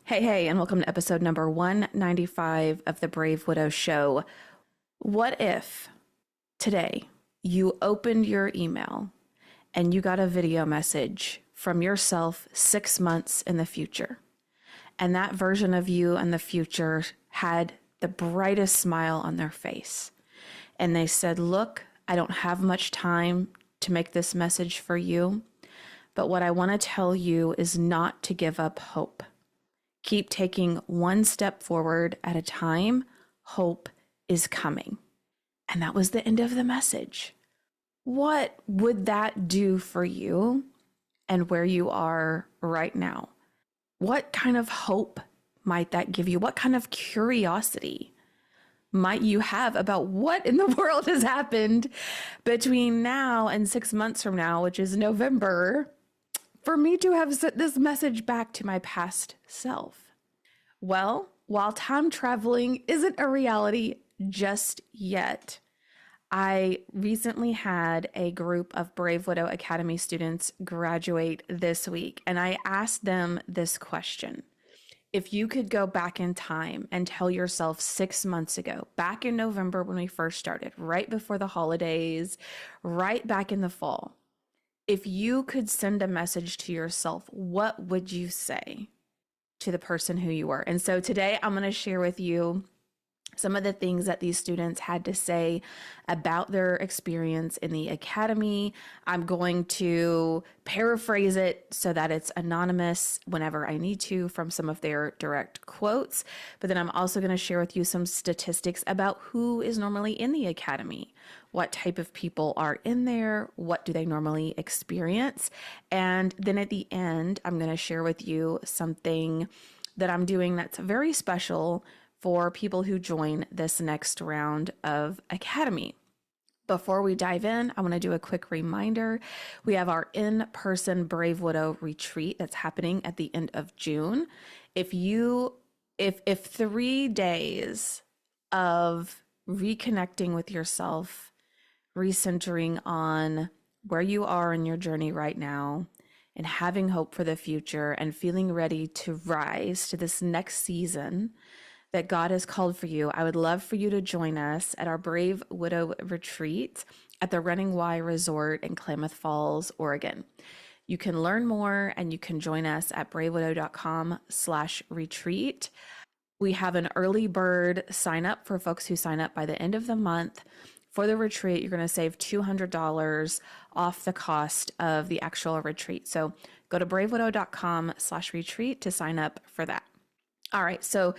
Hey, and welcome to episode number 195 of the Brave Widow Show. What if today you opened your email and you got a video message from yourself 6 months in the future? And that version of you in the future had the brightest smile on their face. And they said, "Look, I don't have much time to make this message for you, but what I want to tell you is not to give up hope. Keep taking one step forward at a time. Hope is coming." And that was the end of the message. What would that do for you and where you are right now? What kind of hope might that give you? What kind of curiosity might you have about what in the world has happened between now and 6 months from now, which is November, for me to have sent this message back to my past self? Well, while time traveling isn't a reality just yet, I recently had a group of Brave Widow Academy students graduate this week, and I asked them this question. If you could go back in time and tell yourself 6 months ago, back in November when we first started, right before the holidays, right back in the fall, if you could send a message to yourself, what would you say to the person who you were? And so today I'm going to share with you some of the things that these students had to say about their experience in the academy. I'm going to paraphrase it so that it's anonymous whenever I need to from some of their direct quotes. But then I'm also going to share with you some statistics about who is normally in the academy, what type of people are in there, what do they normally experience. And then at the end, I'm going to share with you something that I'm doing that's very special for people who join this next round of academy. Before we dive in, I want to do a quick reminder. We have our in-person Brave Widow retreat that's happening at the end of June. If 3 days of reconnecting with yourself, recentering on where you are in your journey right now, and having hope for the future and feeling ready to rise to this next season that God has called for you, I would love for you to join us at our Brave Widow retreat at the Running Y Resort in Klamath Falls, Oregon. You can learn more and you can join us at bravewidow.com/retreat. We have an early bird sign up for folks who sign up by the end of the month. For the retreat, you're going to save $200 off the cost of the actual retreat. So go to bravewidow.com/retreat to sign up for that. All right, so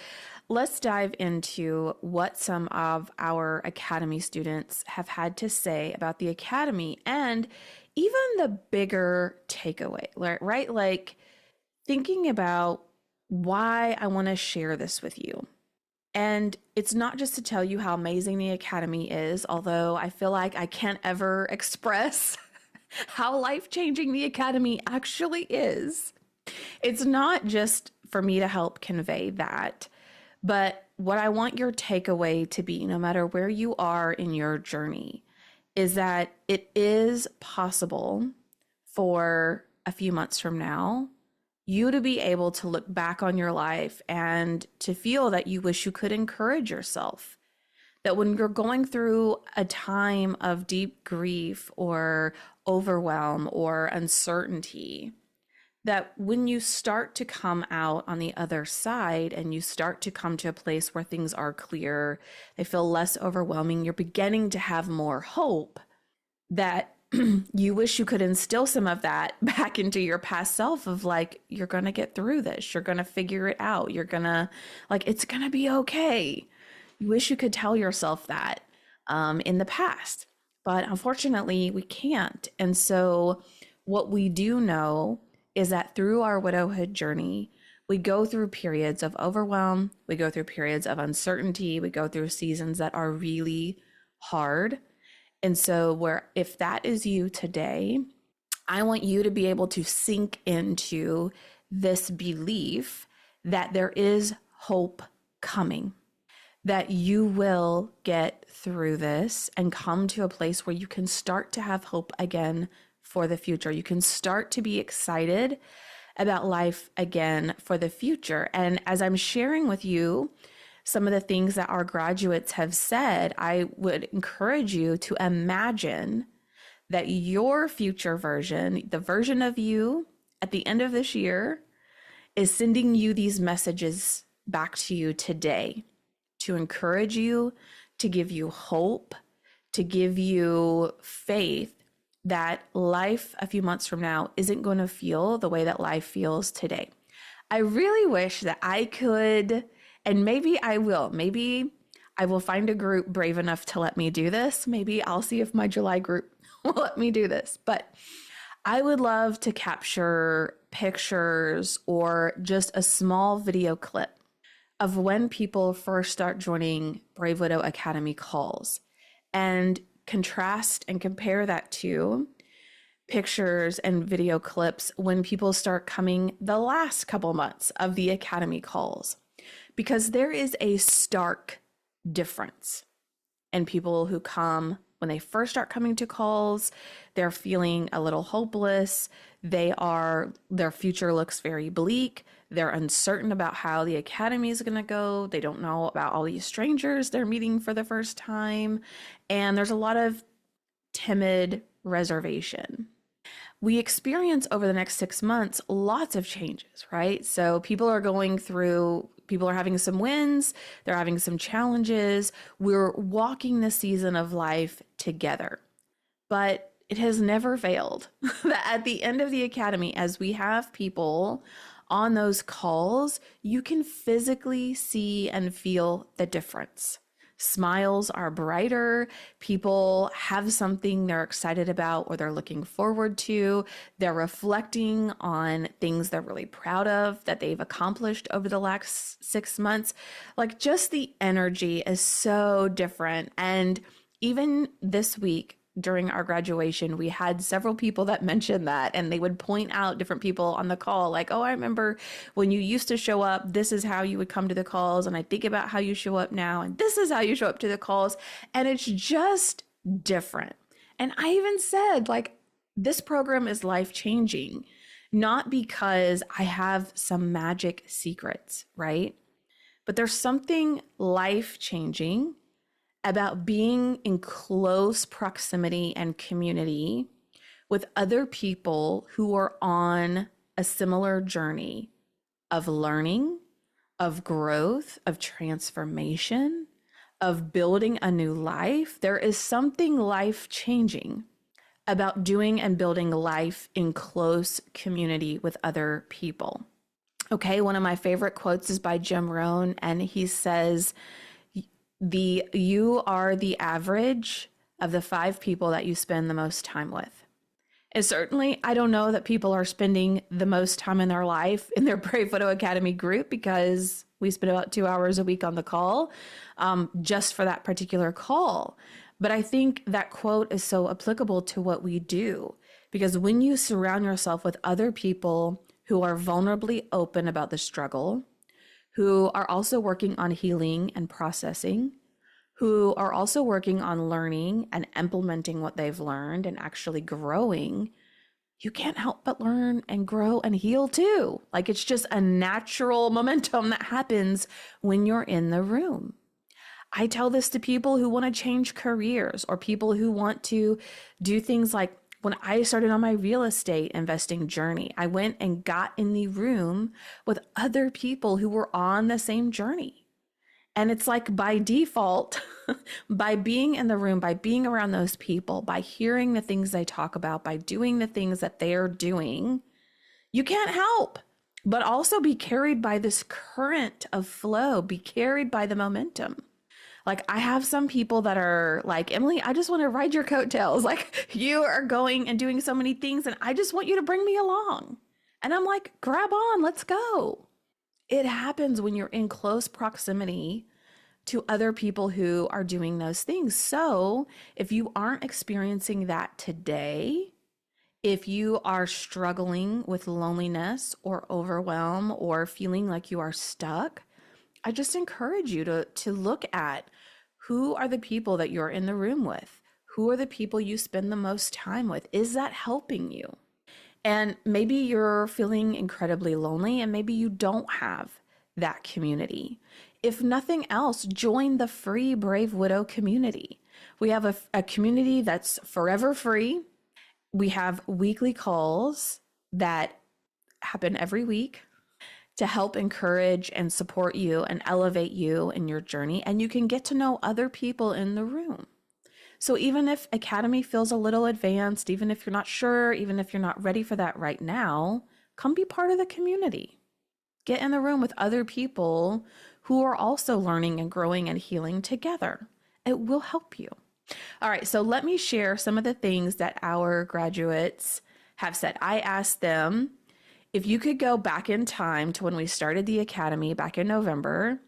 let's dive into what some of our academy students have had to say about the academy and even the bigger takeaway, right? Like thinking about why I want to share this with you. And it's not just to tell you how amazing the academy is, although I feel like I can't ever express how life-changing the academy actually is. It's not just for me to help convey that, but what I want your takeaway to be, no matter where you are in your journey, is that it is possible for a few months from now, you to be able to look back on your life and to feel that you wish you could encourage yourself. That when you're going through a time of deep grief or overwhelm or uncertainty, that when you start to come out on the other side and you start to come to a place where things are clear, they feel less overwhelming, you're beginning to have more hope, that you wish you could instill some of that back into your past self of like, you're going to get through this. You're going to figure it out. You're going to it's going to be okay. You wish you could tell yourself that in the past, but unfortunately we can't. And so what we do know is that through our widowhood journey, we go through periods of overwhelm, we go through periods of uncertainty, we go through seasons that are really hard. And so if that is you today, I want you to be able to sink into this belief that there is hope coming, that you will get through this and come to a place where you can start to have hope again for the future. You can start to be excited about life again for the future. And as I'm sharing with you some of the things that our graduates have said, I would encourage you to imagine that your future version, the version of you at the end of this year, is sending you these messages back to you today to encourage you, to give you hope, to give you faith that life a few months from now isn't going to feel the way that life feels today. I really wish that I could, and maybe I will, maybe I will find a group brave enough to let me do this. Maybe I'll see if my July group will let me do this. But I would love to capture pictures or just a small video clip of when people first start joining Brave Widow Academy calls and contrast and compare that to pictures and video clips when people start coming the last couple months of the Academy calls, because there is a stark difference in people who come when they first start coming to calls. They're feeling a little hopeless. Their future looks very bleak. They're uncertain about how the academy is going to go. They don't know about all these strangers they're meeting for the first time. And there's a lot of timid reservation. We experience over the next 6 months lots of changes, right? So people are having some wins, they're having some challenges. We're walking the season of life together. But it has never failed that at the end of the academy, as we have people on those calls, you can physically see and feel the difference. Smiles are brighter. People have something they're excited about or they're looking forward to. They're reflecting on things they're really proud of that they've accomplished over the last 6 months. Like, just the energy is so different. And even this week, during our graduation, we had several people that mentioned that, and they would point out different people on the call, like, oh, I remember when you used to show up, this is how you would come to the calls. And I think about how you show up now, and this is how you show up to the calls. And it's just different. And I even said, like, this program is life-changing, not because I have some magic secrets, right? But there's something life-changing about being in close proximity and community with other people who are on a similar journey of learning, of growth, of transformation, of building a new life. There is something life-changing about doing and building life in close community with other people. Okay, one of my favorite quotes is by Jim Rohn, and he says, you are the average of the 5 people that you spend the most time with. And certainly, I don't know that people are spending the most time in their life in their Brave Widow Academy group, because we spend about 2 hours a week on the call, just for that particular call. But I think that quote is so applicable to what we do, because when you surround yourself with other people who are vulnerably open about the struggle, who are also working on healing and processing, who are also working on learning and implementing what they've learned and actually growing, you can't help but learn and grow and heal too. Like, it's just a natural momentum that happens when you're in the room. I tell this to people who want to change careers, or people who want to do things like, when I started on my real estate investing journey, I went and got in the room with other people who were on the same journey. And it's like, by default, by being in the room, by being around those people, by hearing the things they talk about, by doing the things that they're doing, you can't help but also be carried by this current of flow, be carried by the momentum. Like, I have some people that are like, Emily, I just want to ride your coattails. Like, you are going and doing so many things, and I just want you to bring me along. And I'm like, grab on, let's go. It happens when you're in close proximity to other people who are doing those things. So if you aren't experiencing that today, if you are struggling with loneliness or overwhelm or feeling like you are stuck, I just encourage you to look at, who are the people that you're in the room with? Who are the people you spend the most time with? Is that helping you? And maybe you're feeling incredibly lonely and maybe you don't have that community. If nothing else, join the free Brave Widow community. We have a community that's forever free. We have weekly calls that happen every week to help encourage and support you and elevate you in your journey. And you can get to know other people in the room. So even if Academy feels a little advanced, even if you're not sure, even if you're not ready for that right now, come be part of the community. Get in the room with other people who are also learning and growing and healing together. It will help you. All right, so let me share some of the things that our graduates have said. I asked them, if you could go back in time to when we started the Academy back in November,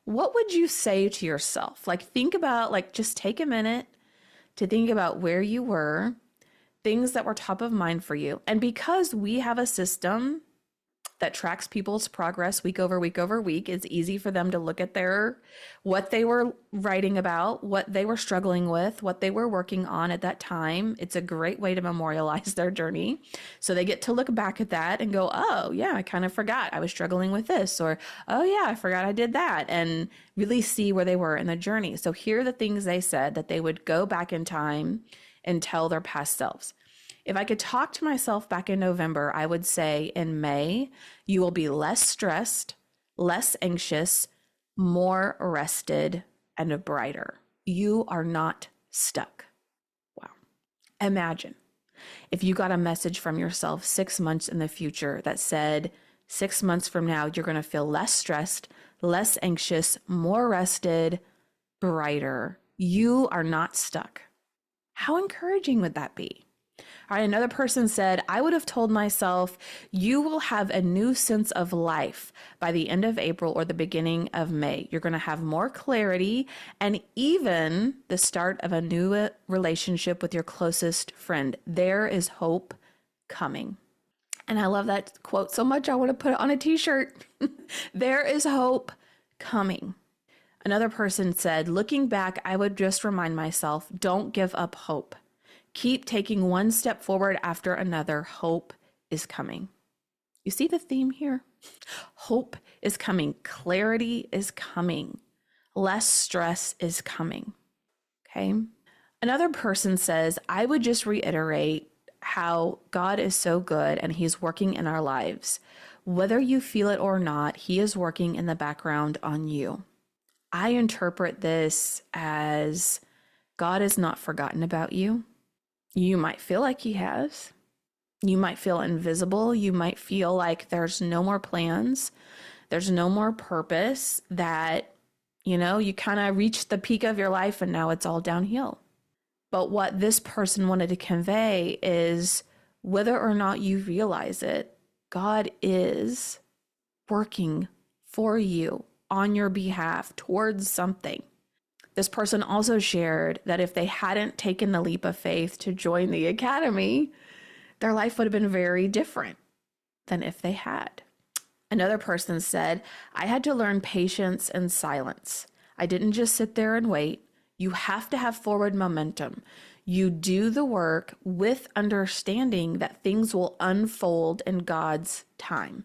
what would you say to yourself? Like, think about, like, just take a minute to think about where you were, things that were top of mind for you. And because we have a system that tracks people's progress week over week over week, it's easy for them to look at what they were writing about, what they were struggling with, what they were working on at that time. It's a great way to memorialize their journey. So they get to look back at that and go, oh yeah, I kind of forgot I was struggling with this, or oh yeah, I forgot I did that, and really see where they were in the journey. So here are the things they said that they would go back in time and tell their past selves. If I could talk to myself back in November, I would say in May, you will be less stressed, less anxious, more rested, and brighter. You are not stuck. Wow. Imagine if you got a message from yourself 6 months in the future that said, 6 months from now, you're going to feel less stressed, less anxious, more rested, brighter. You are not stuck. How encouraging would that be? All right, another person said, I would have told myself, you will have a new sense of life by the end of April or the beginning of May. You're going to have more clarity and even the start of a new relationship with your closest friend. There is hope coming. And I love that quote so much, I want to put it on a t-shirt. There is hope coming. Another person said, looking back, I would just remind myself, don't give up hope. Keep taking one step forward after another. Hope is coming. You see the theme here? Hope is coming. Clarity is coming. Less stress is coming. Okay. Another person says, I would just reiterate how God is so good and he's working in our lives. Whether you feel it or not, he is working in the background on you. I interpret this as God has not forgotten about you. You might feel like he has. You might feel invisible. You might feel like there's no more plans. There's no more purpose, that, you kind of reached the peak of your life and now it's all downhill. But what this person wanted to convey is, whether or not you realize it, God is working for you on your behalf towards something. This person also shared that if they hadn't taken the leap of faith to join the Academy, their life would have been very different than if they had. Another person said, I had to learn patience and silence. I didn't just sit there and wait. You have to have forward momentum. You do the work with understanding that things will unfold in God's time.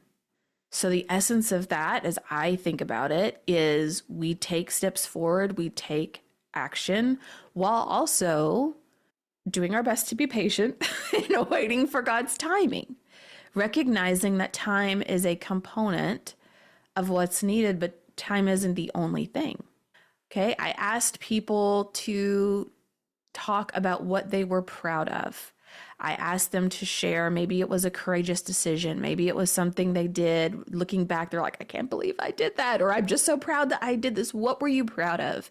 So the essence of that, as I think about it, is we take steps forward, we take action while also doing our best to be patient and waiting for God's timing, recognizing that time is a component of what's needed, but time isn't the only thing. Okay, I asked people to talk about what they were proud of. I asked them to share, maybe it was a courageous decision. Maybe it was something they did. Looking back, they're like, I can't believe I did that. Or I'm just so proud that I did this. What were you proud of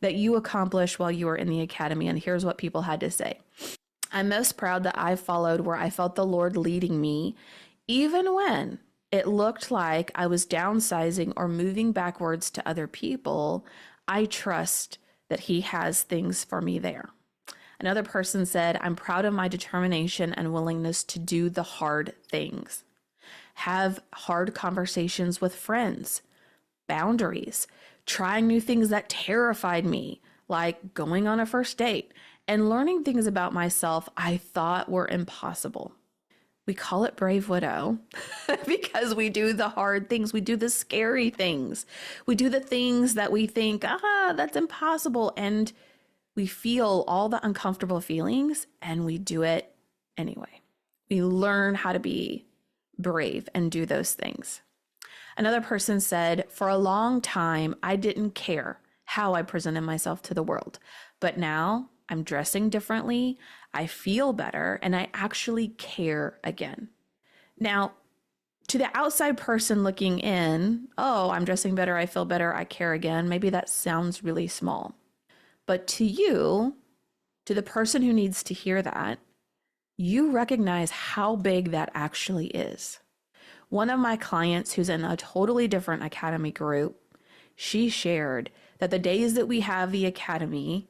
that you accomplished while you were in the Academy? And here's what people had to say. I'm most proud that I followed where I felt the Lord leading me, even when it looked like I was downsizing or moving backwards to other people. I trust that he has things for me there. Another person said, I'm proud of my determination and willingness to do the hard things. Have hard conversations with friends, boundaries, trying new things that terrified me, like going on a first date, and learning things about myself I thought were impossible. We call it Brave Widow because we do the hard things. We do the scary things. We do the things that we think, that's impossible. And we feel all the uncomfortable feelings and we do it anyway. We learn how to be brave and do those things. Another person said, for a long time, I didn't care how I presented myself to the world. But now I'm dressing differently, I feel better, and I actually care again. Now, to the outside person looking in, oh, I'm dressing better, I feel better, I care again. Maybe that sounds really small. But to you, to the person who needs to hear that, you recognize how big that actually is. One of my clients who's in a totally different academy group, she shared that the days that we have the academy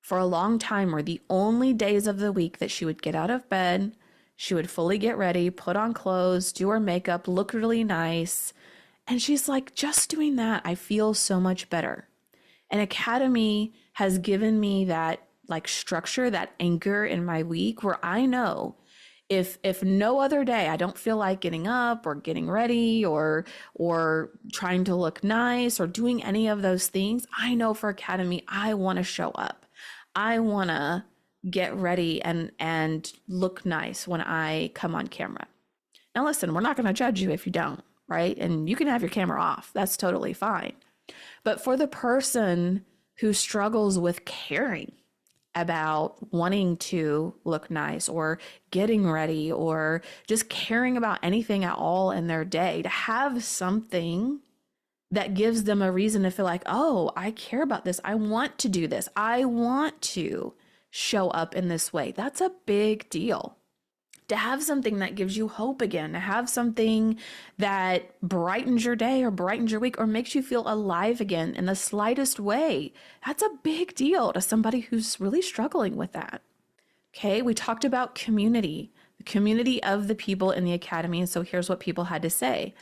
for a long time were the only days of the week that she would get out of bed, she would fully get ready, put on clothes, do her makeup, look really nice. And she's like, just doing that, I feel so much better. And academy has given me that like structure, that anchor in my week where I know if no other day I don't feel like getting up or getting ready or trying to look nice or doing any of those things, I know for academy I want to show up. I want to get ready and look nice when I come on camera. Now listen, we're not going to judge you if you don't, right? And you can have your camera off. That's totally fine. But for the person who struggles with caring about wanting to look nice or getting ready or just caring about anything at all in their day, to have something that gives them a reason to feel like, oh, I care about this. I want to do this. I want to show up in this way. That's a big deal. To have something that gives you hope again, to have something that brightens your day or brightens your week or makes you feel alive again in the slightest way, that's a big deal to somebody who's really struggling with that. Okay, we talked about community, the community of the people in the academy. And so here's what people had to say.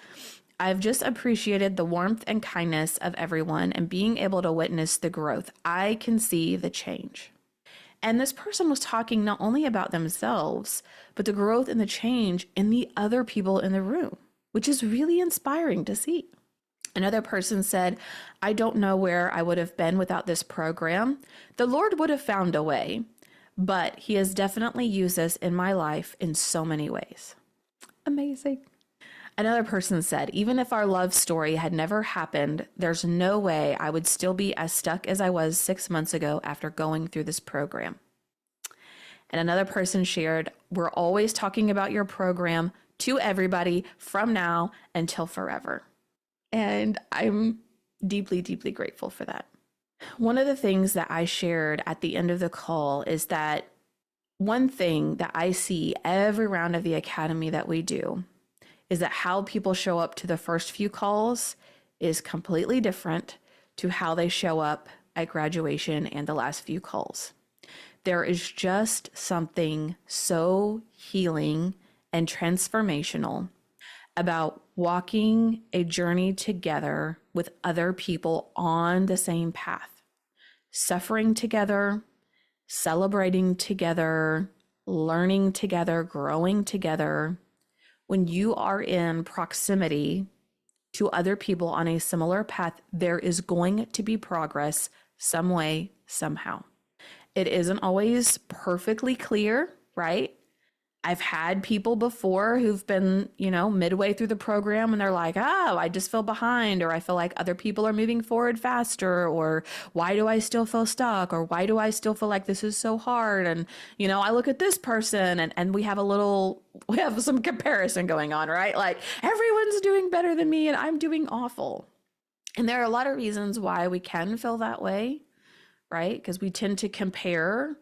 I've just appreciated the warmth and kindness of everyone and being able to witness the growth. I can see the change. And this person was talking not only about themselves, but the growth and the change in the other people in the room, which is really inspiring to see. Another person said, I don't know where I would have been without this program. The Lord would have found a way, but He has definitely used this in my life in so many ways. Amazing. Another person said, even if our love story had never happened, there's no way I would still be as stuck as I was 6 months ago after going through this program. And another person shared, we're always talking about your program to everybody from now until forever. And I'm deeply, deeply grateful for that. One of the things that I shared at the end of the call is that one thing that I see every round of the academy that we do is that how people show up to the first few calls is completely different to how they show up at graduation and the last few calls. There is just something so healing and transformational about walking a journey together with other people on the same path, suffering together, celebrating together, learning together, growing together. When you are in proximity to other people on a similar path, there is going to be progress some way, somehow. It isn't always perfectly clear, right? I've had people before who've been, midway through the program and they're like, oh, I just feel behind, or I feel like other people are moving forward faster, or why do I still feel stuck, or why do I still feel like this is so hard? And, I look at this person and we have some comparison going on, right? Like everyone's doing better than me and I'm doing awful. And there are a lot of reasons why we can feel that way, right? Because we tend to compare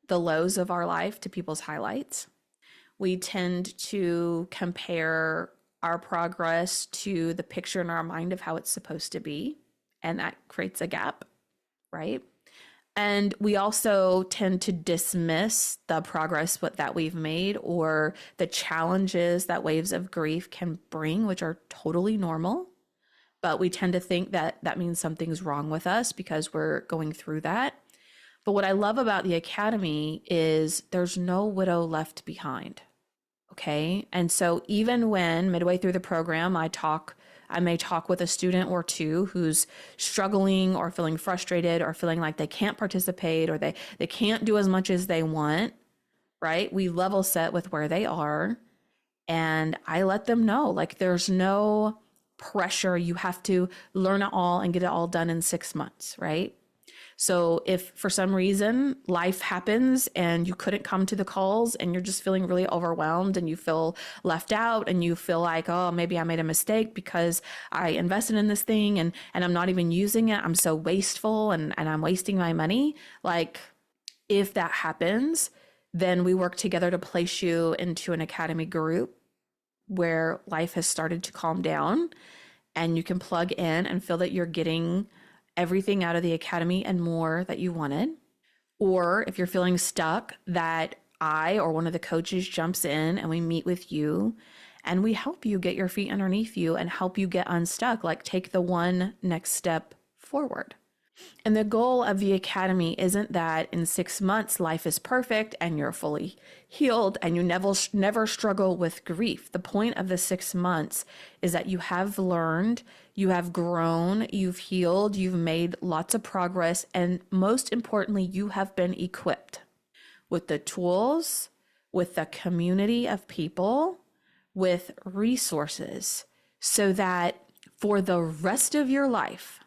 the lows of our life to people's highlights. We tend to compare our progress to the picture in our mind of how it's supposed to be, and that creates a gap, right? And we also tend to dismiss the progress that we've made or the challenges that waves of grief can bring, which are totally normal. But we tend to think that that means something's wrong with us because we're going through that. But what I love about the academy is there's no widow left behind. Okay. And so even when midway through the program, I may talk with a student or two who's struggling or feeling frustrated or feeling like they can't participate or they can't do as much as they want, right? We level set with where they are. And I let them know, like, there's no pressure. You have to learn it all and get it all done in 6 months, right? So if for some reason life happens and you couldn't come to the calls and you're just feeling really overwhelmed and you feel left out and you feel like, oh, maybe I made a mistake because I invested in this thing and I'm not even using it. I'm so wasteful and I'm wasting my money. Like, if that happens, then we work together to place you into an academy group where life has started to calm down and you can plug in and feel that you're getting everything out of the academy and more that you wanted. Or if you're feeling stuck, that I or one of the coaches jumps in and we meet with you and we help you get your feet underneath you and help you get unstuck, like take the one next step forward. And the goal of the academy isn't that in 6 months life is perfect and you're fully healed and you never struggle with grief. The point of the 6 months is that you have learned, you have grown, you've healed, you've made lots of progress, and most importantly, you have been equipped with the tools, with the community of people, with resources, so that for the rest of your life,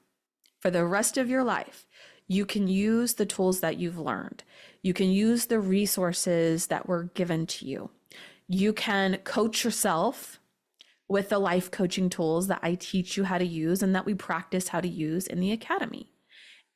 you can use the tools that you've learned. You can use the resources that were given to you. You can coach yourself with the life coaching tools that I teach you how to use and that we practice how to use in the academy.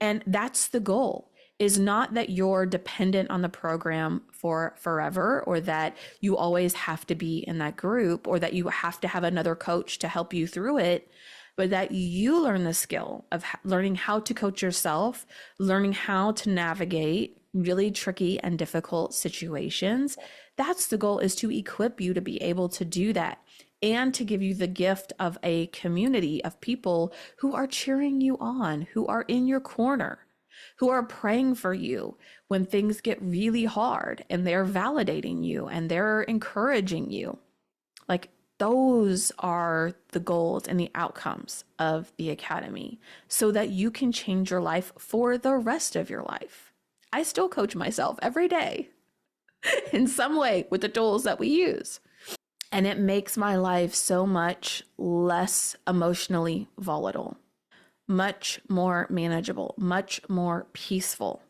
And that's the goal, is not that you're dependent on the program for forever, or that you always have to be in that group, or that you have to have another coach to help you through it, but that you learn the skill of learning how to coach yourself, learning how to navigate really tricky and difficult situations. That's the goal, is to equip you to be able to do that and to give you the gift of a community of people who are cheering you on, who are in your corner, who are praying for you when things get really hard, and they're validating you and they're encouraging you. Like, those are the goals and the outcomes of the academy, so that you can change your life for the rest of your life. I still coach myself every day in some way with the tools that we use. And it makes my life so much less emotionally volatile, much more manageable, much more peaceful.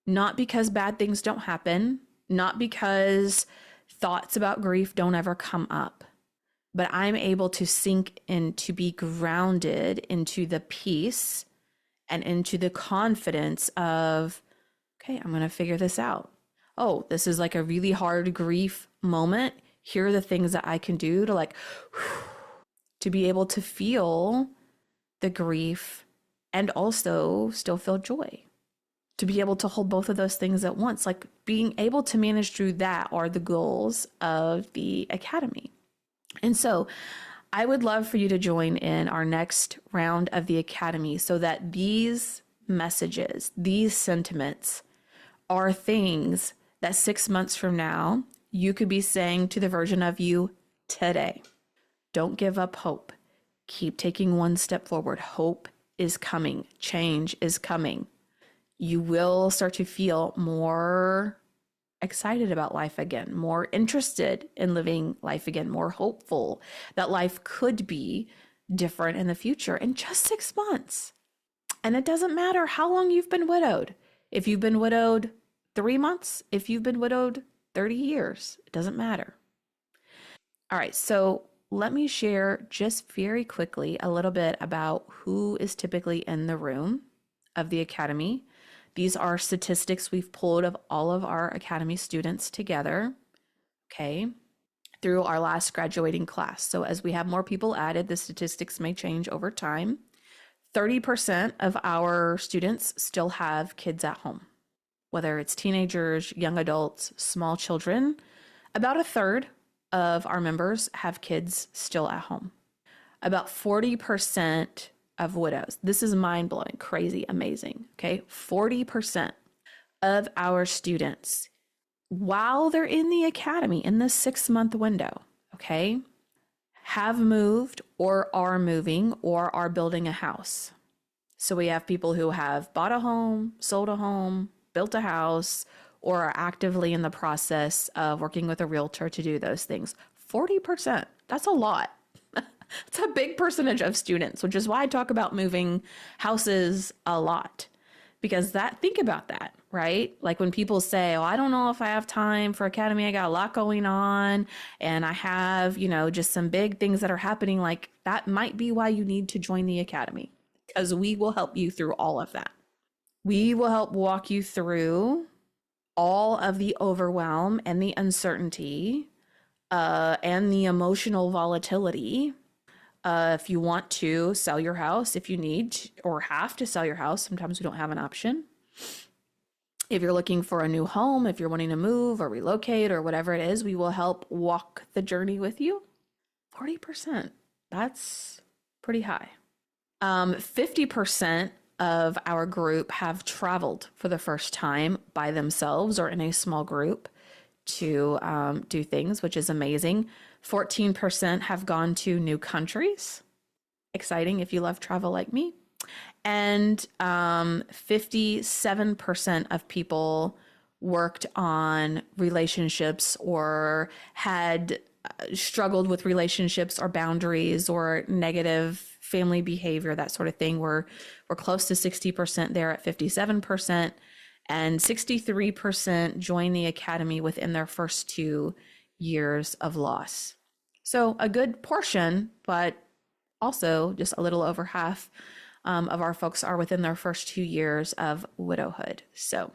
Not because bad things don't happen, not because thoughts about grief don't ever come up, but I'm able to sink in, to be grounded into the peace and into the confidence of, okay, I'm going to figure this out. Oh, this is like a really hard grief moment. Here are the things that I can do to to be able to feel the grief and also still feel joy. To be able to hold both of those things at once, like being able to manage through that, are the goals of the academy. And so I would love for you to join in our next round of the academy, so that these messages, these sentiments, are things that 6 months from now, you could be saying to the version of you today. Don't give up hope. Keep taking one step forward. Hope is coming. Change is coming. You will start to feel more excited about life again, more interested in living life again, more hopeful that life could be different in the future in just 6 months. And it doesn't matter how long you've been widowed. If you've been widowed 3 months, if you've been widowed 30 years, it doesn't matter. All right, so let me share just very quickly a little bit about who is typically in the room of the academy. These are statistics we've pulled of all of our academy students together, okay, through our last graduating class. So as we have more people added, the statistics may change over time. 30% of our students still have kids at home, whether it's teenagers, young adults, small children. About a third of our members have kids still at home. About 40% of widows. This is mind-blowing, crazy, amazing. Okay, 40% of our students while they're in the academy in this 6-month window, okay, have moved or are moving or are building a house. So we have people who have bought a home, sold a home, built a house, or are actively in the process of working with a realtor to do those things. 40%, that's a lot. It's a big percentage of students, which is why I talk about moving houses a lot. Because think about that, right? Like when people say, oh, I don't know if I have time for academy, I got a lot going on, and I have, just some big things that are happening. Like that might be why you need to join the academy, because we will help you through all of that. We will help walk you through all of the overwhelm and the uncertainty and the emotional volatility. If you want to sell your house, if you need or have to sell your house, sometimes we don't have an option. If you're looking for a new home, if you're wanting to move or relocate or whatever it is, we will help walk the journey with you. 40%, that's pretty high. 50% of our group have traveled for the first time by themselves or in a small group to do things, which is amazing. 14% have gone to new countries. Exciting if you love travel like me. And 57% of people worked on relationships or had struggled with relationships or boundaries or negative family behavior, that sort of thing. We're close to 60% there at 57%. And 63% join the academy within their first 2 years of loss. So a good portion, but also just a little over half of our folks are within their first 2 years of widowhood. So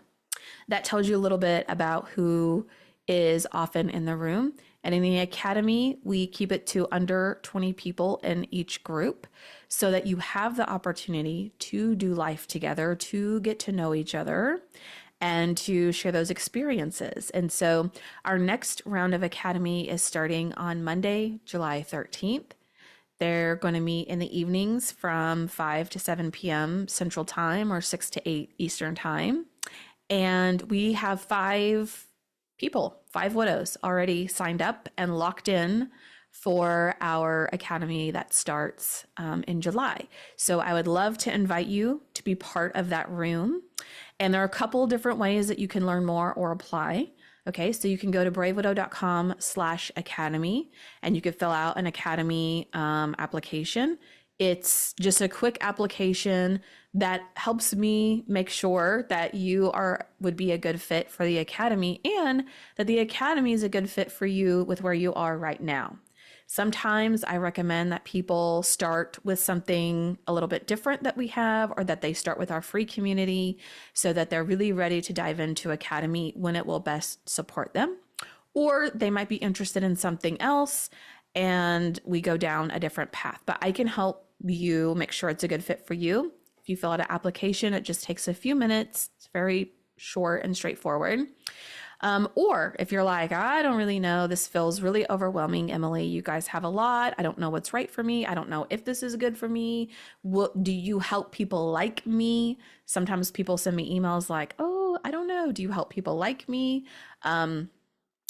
that tells you a little bit about who is often in the room. And in the academy, we keep it to under 20 people in each group so that you have the opportunity to do life together, to get to know each other, and to share those experiences. And so our next round of academy is starting on Monday, July 13th. They're going to meet in the evenings from 5 to 7 p.m. Central Time or 6 to 8 Eastern Time. And we have 5 widows already signed up and locked in for our academy that starts in July. So I would love to invite you to be part of that room. And there are a couple different ways that you can learn more or apply. Okay, so you can go to bravewidow.com/academy and you can fill out an academy application. It's just a quick application that helps me make sure that you would be a good fit for the academy and that the academy is a good fit for you with where you are right now. Sometimes I recommend that people start with something a little bit different that we have, or that they start with our free community so that they're really ready to dive into academy when it will best support them. Or they might be interested in something else and we go down a different path. But I can help you make sure it's a good fit for you. If you fill out an application, it just takes a few minutes. It's very short and straightforward. Or if you're like, I don't really know, this feels really overwhelming, Emily, you guys have a lot. I don't know what's right for me. I don't know if this is good for me. Do you help people like me? Sometimes people send me emails like, oh, I don't know. Do you help people like me?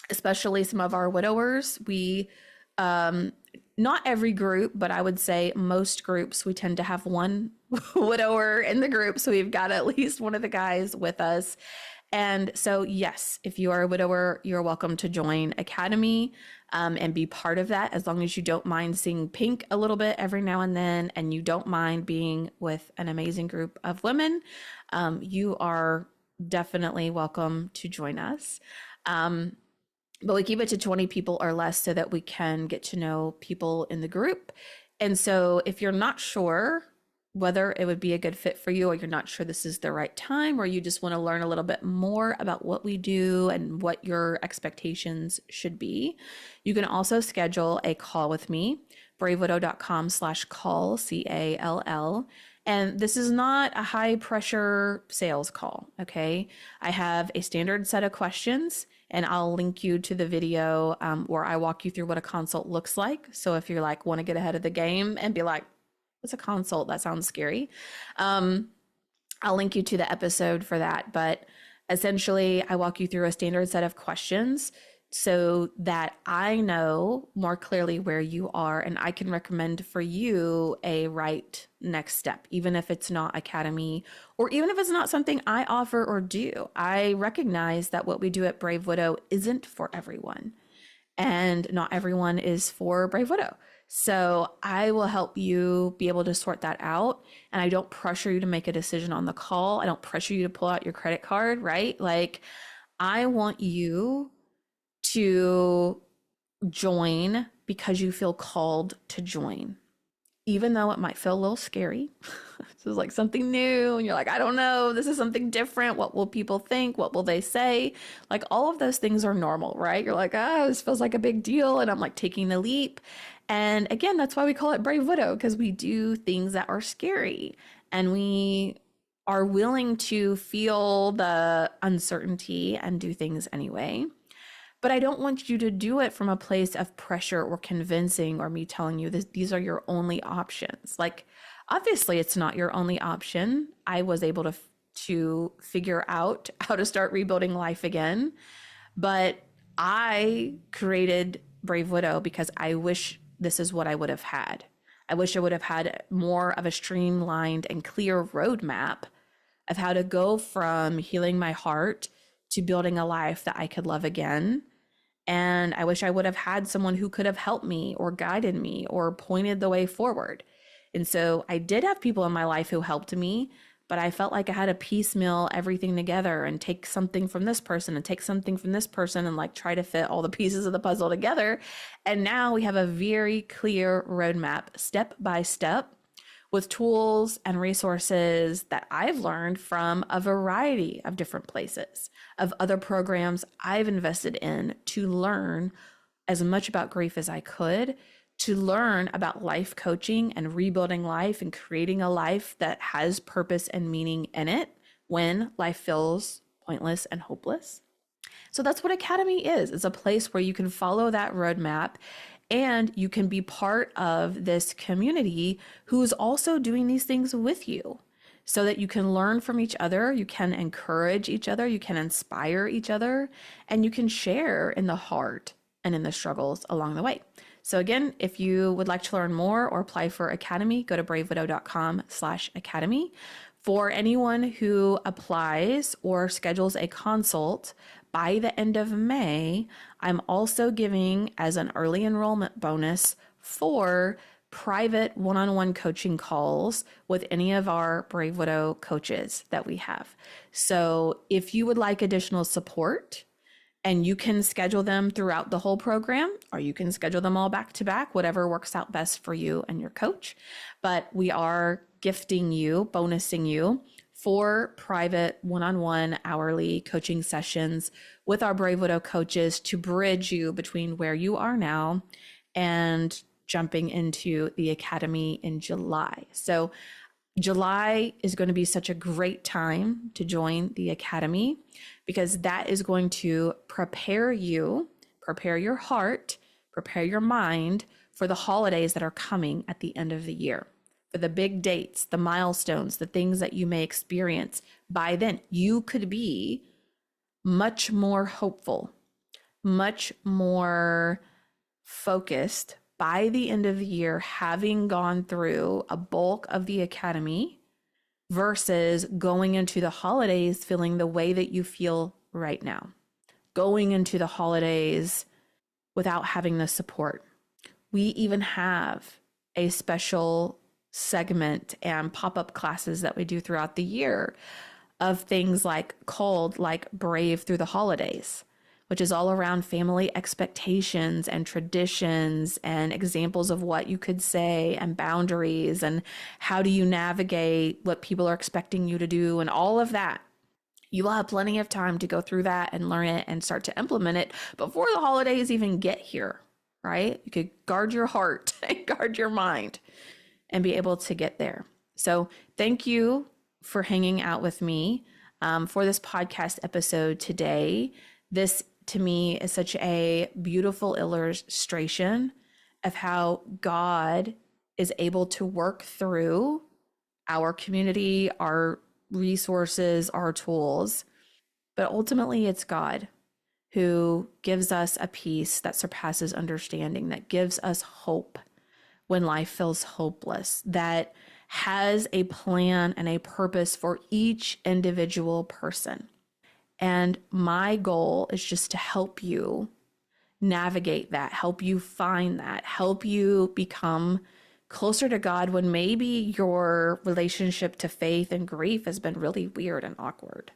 Especially some of our widowers. We, not every group, but I would say most groups, we tend to have one widower in the group. So we've got at least one of the guys with us. And so, yes, if you are a widower, you're welcome to join Academy and be part of that, as long as you don't mind seeing pink a little bit every now and then, and you don't mind being with an amazing group of women. You are definitely welcome to join us. But we keep it to 20 people or less so that we can get to know people in the group. And so if you're not sure whether it would be a good fit for you, or you're not sure this is the right time, or you just want to learn a little bit more about what we do and what your expectations should be, you can also schedule a call with me, bravewidow.com/call, CALL. And this is not a high pressure sales call, okay? I have a standard set of questions, and I'll link you to the video where I walk you through what a consult looks like. So if you're like, want to get ahead of the game and be like, what's a consult? That sounds scary. I'll link you to the episode for that. But Essentially, I walk you through a standard set of questions so that I know more clearly where you are and I can recommend for you a right next step, even if it's not academy or even if it's not something I offer or do. I recognize that what we do at Brave Widow isn't for everyone, and not everyone is for Brave Widow. So I will help you be able to sort that out. And I don't pressure you to make a decision on the call. I don't pressure you to pull out your credit card, right? Like, I want you to join because you feel called to join, even though it might feel a little scary. This is like something new, and you're like, I don't know, this is something different. What will people think? What will they say? Like, all of those things are normal, right? You're like, this feels like a big deal, and I'm like taking the leap. And again, that's why we call it Brave Widow, because we do things that are scary, and we are willing to feel the uncertainty and do things anyway. But I don't want you to do it from a place of pressure or convincing or me telling you that these are your only options. Like, obviously, it's not your only option. I was able to figure out how to start rebuilding life again. But I created Brave Widow because I wish this is what I would have had. I wish I would have had more of a streamlined and clear roadmap of how to go from healing my heart to building a life that I could love again. And I wish I would have had someone who could have helped me or guided me or pointed the way forward. And so I did have people in my life who helped me, but I felt like I had to piecemeal everything together and take something from this person and take something from this person and like try to fit all the pieces of the puzzle together. And now we have a very clear roadmap, step by step, with tools and resources that I've learned from a variety of different places, of other programs I've invested in to learn as much about grief as I could, to learn about life coaching and rebuilding life and creating a life that has purpose and meaning in it when life feels pointless and hopeless. So that's what Academy is. It's a place where you can follow that roadmap and you can be part of this community who's also doing these things with you so that you can learn from each other, you can encourage each other, you can inspire each other, and you can share in the heart and in the struggles along the way. So again, if you would like to learn more or apply for Academy, go to bravewidow.com/academy. For anyone who applies or schedules a consult by the end of May, I'm also giving as an early enrollment bonus 4 private one-on-one coaching calls with any of our Brave Widow coaches that we have. So if you would like additional support, and you can schedule them throughout the whole program, or you can schedule them all back to back, whatever works out best for you and your coach. But we are gifting you, bonusing you 4 private one-on-one hourly coaching sessions with our Brave Widow coaches to bridge you between where you are now and jumping into the Academy in July. So July is going to be such a great time to join the Academy because that is going to prepare you, prepare your heart, prepare your mind for the holidays that are coming at the end of the year, for the big dates, the milestones, the things that you may experience. By then, you could be much more hopeful, much more focused by the end of the year, having gone through a bulk of the Academy versus going into the holidays feeling the way that you feel right now, going into the holidays without having the support. We even have a special segment and pop-up classes that we do throughout the year of things called Brave Through the Holidays, which is all around family expectations and traditions and examples of what you could say and boundaries and how do you navigate what people are expecting you to do and all of that. You will have plenty of time to go through that and learn it and start to implement it before the holidays even get here, right? You could guard your heart and guard your mind and be able to get there. So thank you for hanging out with me for this podcast episode today. This to me is such a beautiful illustration of how God is able to work through our community, our resources, our tools, But ultimately, it's God who gives us a peace that surpasses understanding, that gives us hope when life feels hopeless, that has a plan and a purpose for each individual person. And my goal is just to help you navigate that, help you find that, help you become closer to God when maybe your relationship to faith and grief has been really weird and awkward.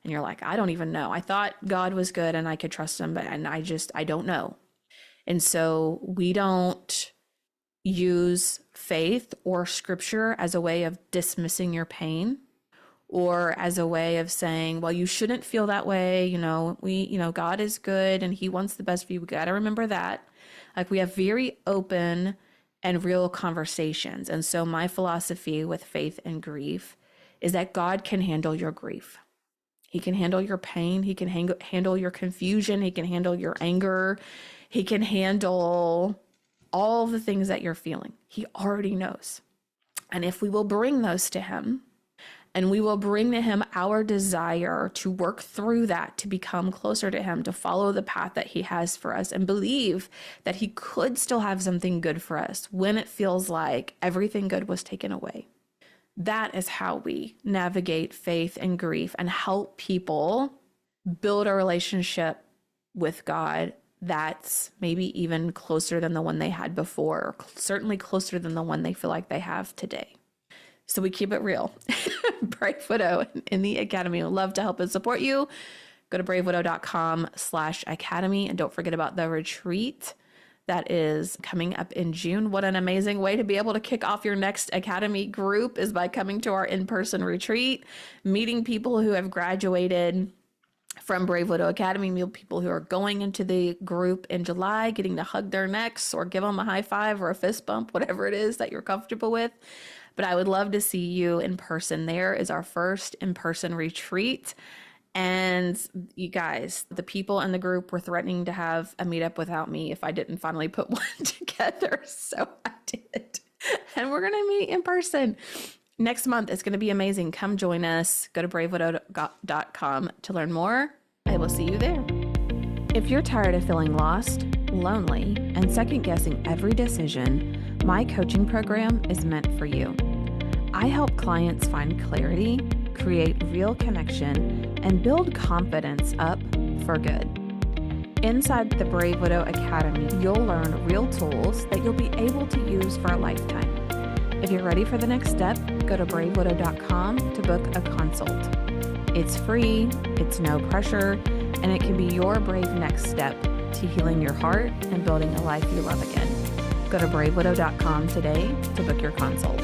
And you're like, I don't even know. I thought God was good and I could trust him, but I don't know. And so we don't use faith or scripture as a way of dismissing your pain or as a way of saying, well, you shouldn't feel that way. God is good and he wants the best for you. We got to remember that. Like, we have very open and real conversations. And so my philosophy with faith and grief is that God can handle your grief. He can handle your pain. He can handle your confusion. He can handle your anger. He can handle all the things that you're feeling. He already knows. And if we will bring those to him, and we will bring to him our desire to work through that, to become closer to him, to follow the path that he has for us, and believe that he could still have something good for us when it feels like everything good was taken away. That is how we navigate faith and grief and help people build a relationship with God that's maybe even closer than the one they had before, or certainly closer than the one they feel like they have today. So we keep it real. Brave Widow in the Academy would love to help and support you. Go to bravewidow.com/academy. And don't forget about the retreat that is coming up in June. What an amazing way to be able to kick off your next Academy group is by coming to our in-person retreat, meeting people who have graduated from Brave Widow Academy, meet people who are going into the group in July, getting to hug their necks or give them a high five or a fist bump, whatever it is that you're comfortable with. But I would love to see you in person. There is our first in-person retreat. And you guys, the people in the group were threatening to have a meetup without me if I didn't finally put one together. So I did. And we're going to meet in person next month. It's going to be amazing. Come join us. Go to bravewidow.com to learn more. I will see you there. If you're tired of feeling lost, lonely, and second-guessing every decision, my coaching program is meant for you. I help clients find clarity, create real connection, and build confidence up for good. Inside the Brave Widow Academy, you'll learn real tools that you'll be able to use for a lifetime. If you're ready for the next step, go to bravewidow.com to book a consult. It's free, it's no pressure, and it can be your brave next step to healing your heart and building a life you love again. Go to bravewidow.com today to book your consult.